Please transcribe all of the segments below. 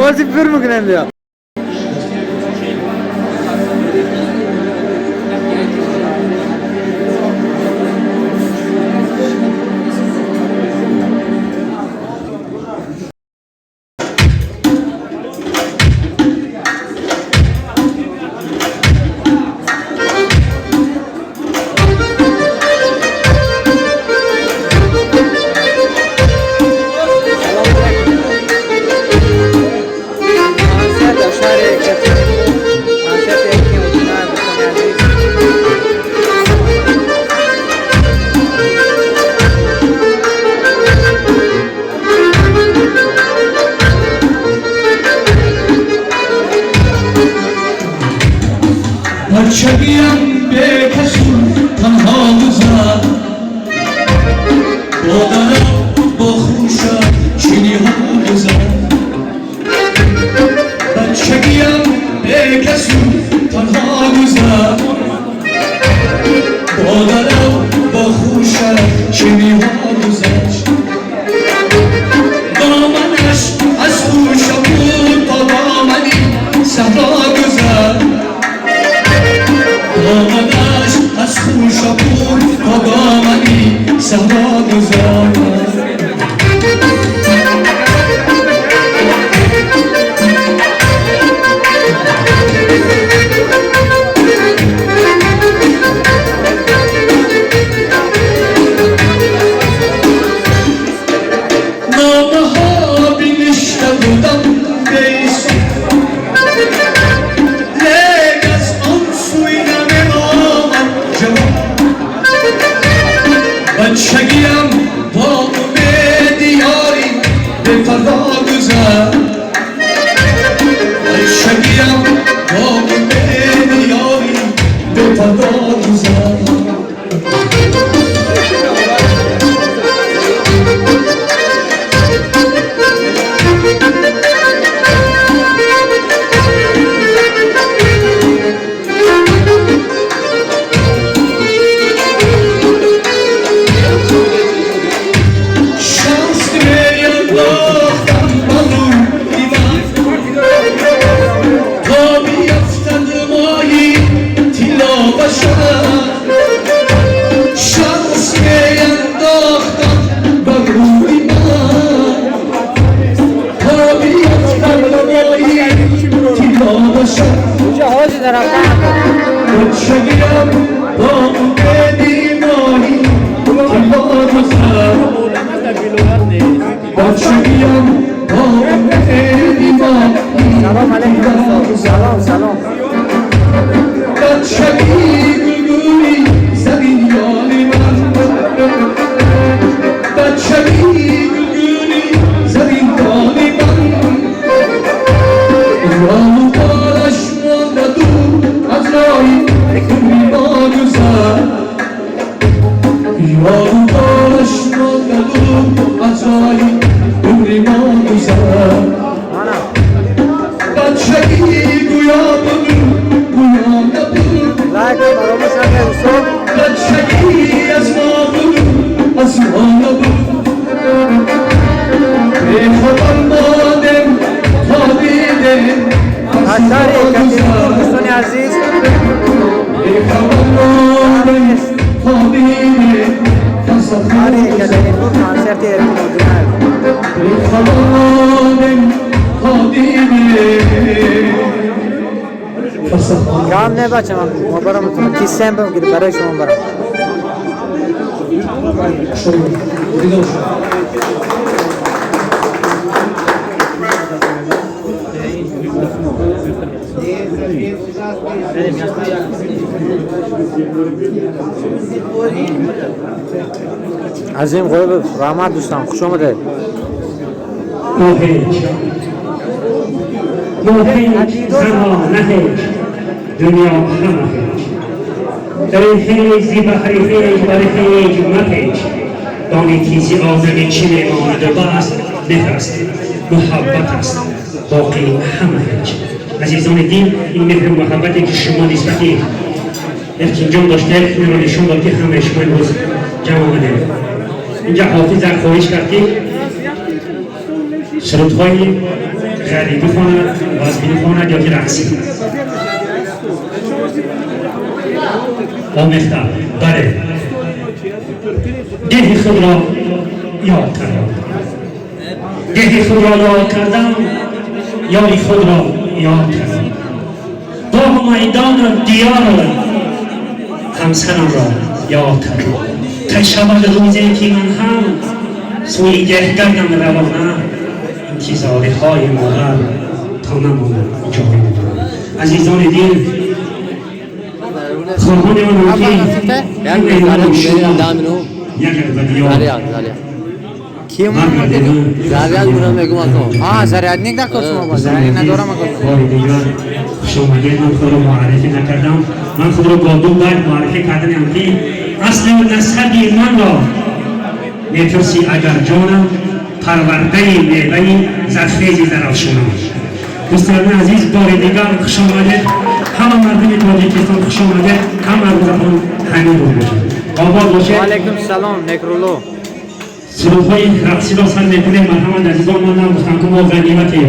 Nasip bir mi günendi ya? Parçalıyan be kesun tanhavıza Bodara bohuşa çini havıza Parçalıyan be kesun tanhavıza Bodara bohuşa çini havıza Damanaş az kuşa bu tavamani sahra güzel Damanaş az kuşa bu tavamani sahra güzel خدا گذر سلام علیکم. سلام سلام. دوستان عزیز کنسرت کام نه بچه ما برام کیسه هم بگید برای شما برام عظیم قرب رحمت دوستان خوش آمده هیچ زمان نه هیچ دنیا همه هیچ در این هیچ بحری هیچ برای هیچ مپیچ دانی تیزی آدمی چی میماند بست نفرست محبت است باقی همه هیچ عزیزان دین این مهر محبتی که شما نسبتی انجام داشته این رو نشون داد که همه شما امروز جمع آمده اینجا حافظ در خواهش کردیم سرودهای غریبی خواند وزبینی خواند یا که رقصی آمخته بله ده خود را یاد کردم ده خود را یاد کردم یاری خود را یاد کردم با میدان دیار همسرم را یاد کردم تا شب روزی که من هم سوی گهگردم روانم انتظاره های مادر تا نماند جای مادر عزیزان دین خواهان آنم که این میدان شما یک اربدیان زریعت بودم بگم آه زریعت نیک نکرد شما زریعت ندارم باری دیگر خوش آمدید من خود را معرفی نکردم من خود را با دو باید معرفی کردنم که اصل و نسبی من را میپرسی اگر جانم پرورده میوه زرخیزی در آشونم دوستان عزیز بار دیگر خوش آمدید همه مردم تاجیکستان خوش آمدید همه روزتون همین رو باشید آباد باشید علیکم سلام نکرولو سرودهای رقصی را سر میکنیم مرحمت عزیزان من نگفتم که ما غنیمتی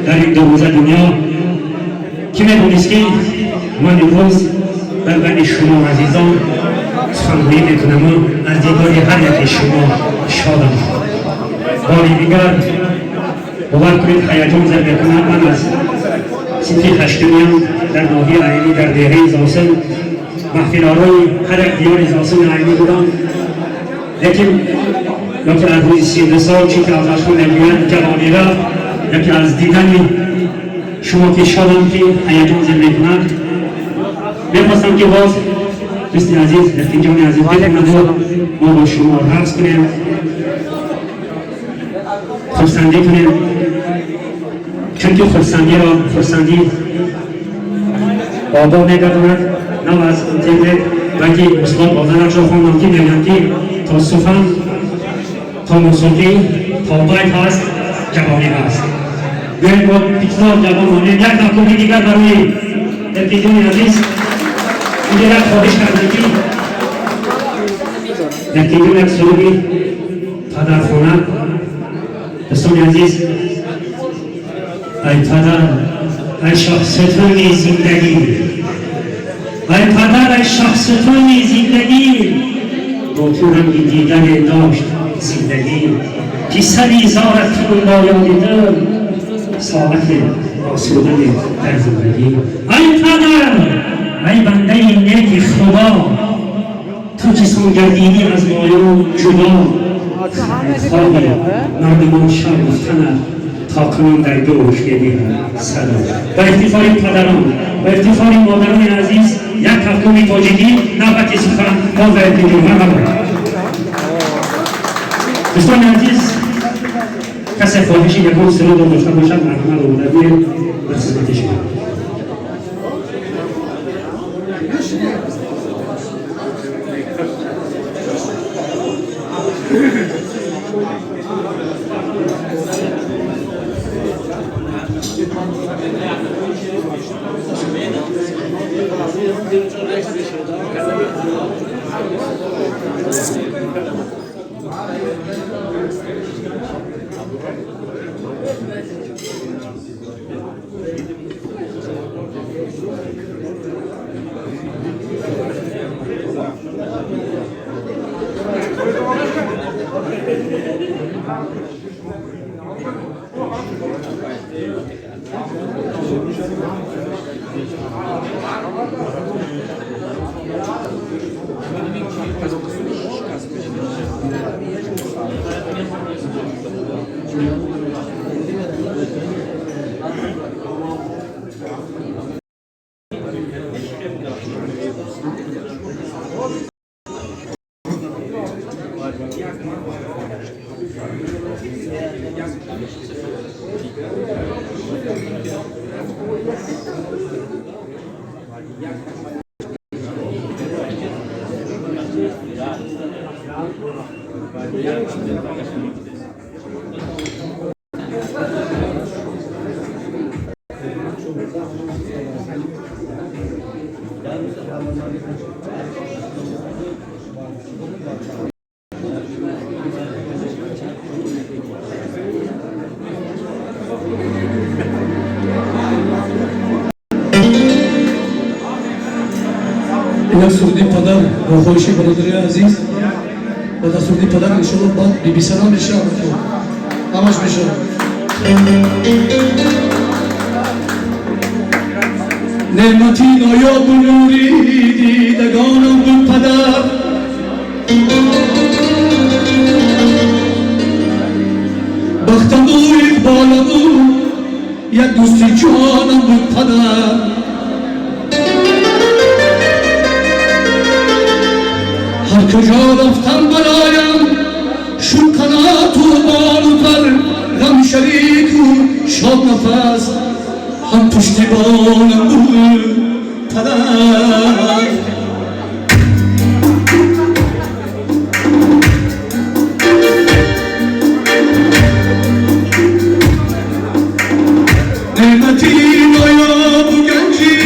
در این دو روزه دنیا که میدونست که من امروز در بین شما عزیزان سخنگویی میکنم از دیدار هر یک شما شادم باری دیگر باور کنید هیجان زد میکنم من از صنف هشتمیم در ناحیه عینی در دهه زاسل محفل‌آرای هر یک دیار زاسل عینی بودم لیکن یکی از روز 13 سال چی که از اشکال نمیگویند جوانی رفت یکی از دیدن شما که شادم که هیجان زد میکنند میخواستم که باز دوست عزیز رفیقان عزیز بخونم ما با شما رقص کنیم خرسندی کنیم چون که خرسندی را خرسندی بابا میگرداند نو از اینترنت بگی مثلا بازنک شو خوندم که میگم که تا سخن تا موسیقی تا بیت هست جوانی هست بیاید با پیتزا جوانانه یک نکته دیگر برای ابتدای عزیز اینجا یک خواهش کرده که یکی یک سروبی پدرخانه دوستان عزیز ای پدر ای شخصیتان زندگی ای پدر ای شخصیتان زندگی با تو رنگی دیگر داشت زندگی که سری زارت تو لایان دل ساعت آسودن در زندگی ای پدر ای بنده نیک خدا تو جسم گردیدی از مایون جدا خوابی مردمان شب گفتنه تا کنون در دوش گدی صدا با افتخار پدران با افتخار مادران عزیز یک هفتم تاجیکی نوبت سخن ما و ابتدای مرحبا دوستان عزیز کسی خواهشی یکان سرود رو داشته باشد مرحمه رو بودوی به خدمت شما یک سرودی پدر با خواهشی برادری عزیز و در سرودی پدر انشاءالله بعد بی سلام میشه همش میشه نعمتی نایاب و نوری دیدگانم بود پدر بختم و اقبالم بود یک دوستی جانم بود پدر هر کجا رفتم برایم شد قنات و بال و پر غم شریک و شاد نفس هم پشتیبانم بود پدر نعمتی نایاب و گنجی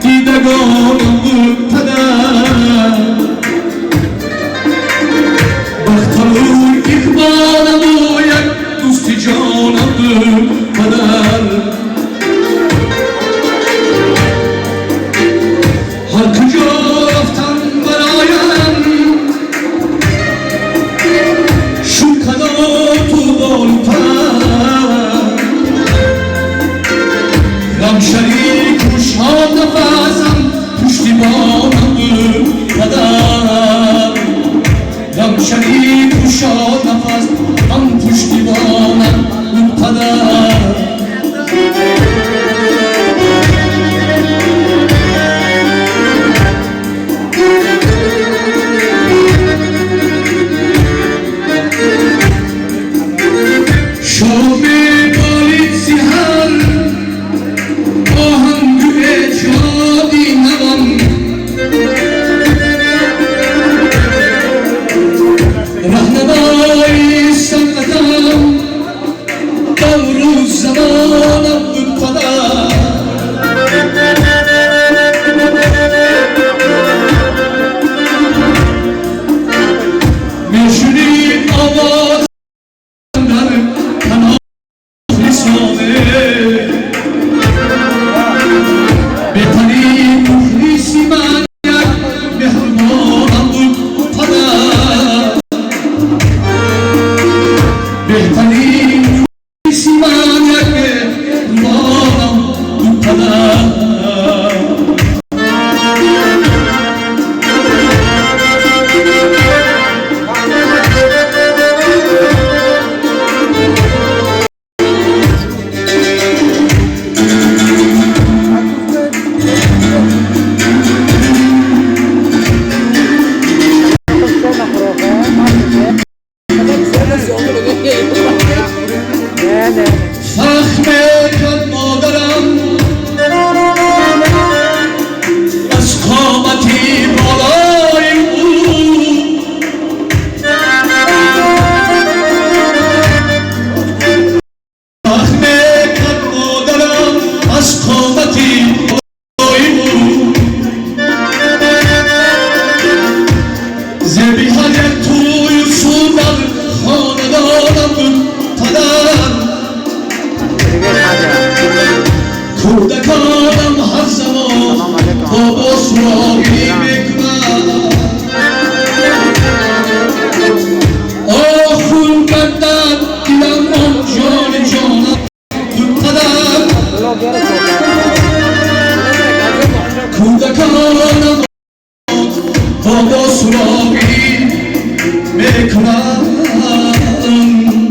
دیدگانم بود پدر بختم و اقبالم و یک دوستی جانم بود پدر هر کجا رفتم برایم شد قنات و بال و پر غم شریک و شاد نفسم پشتیبانم بود پدر غم شریک و شاد نفس هم پشتیبانم بود پدر شام بالید سحر آهنگ کودکانم هر زمان تا با سراغ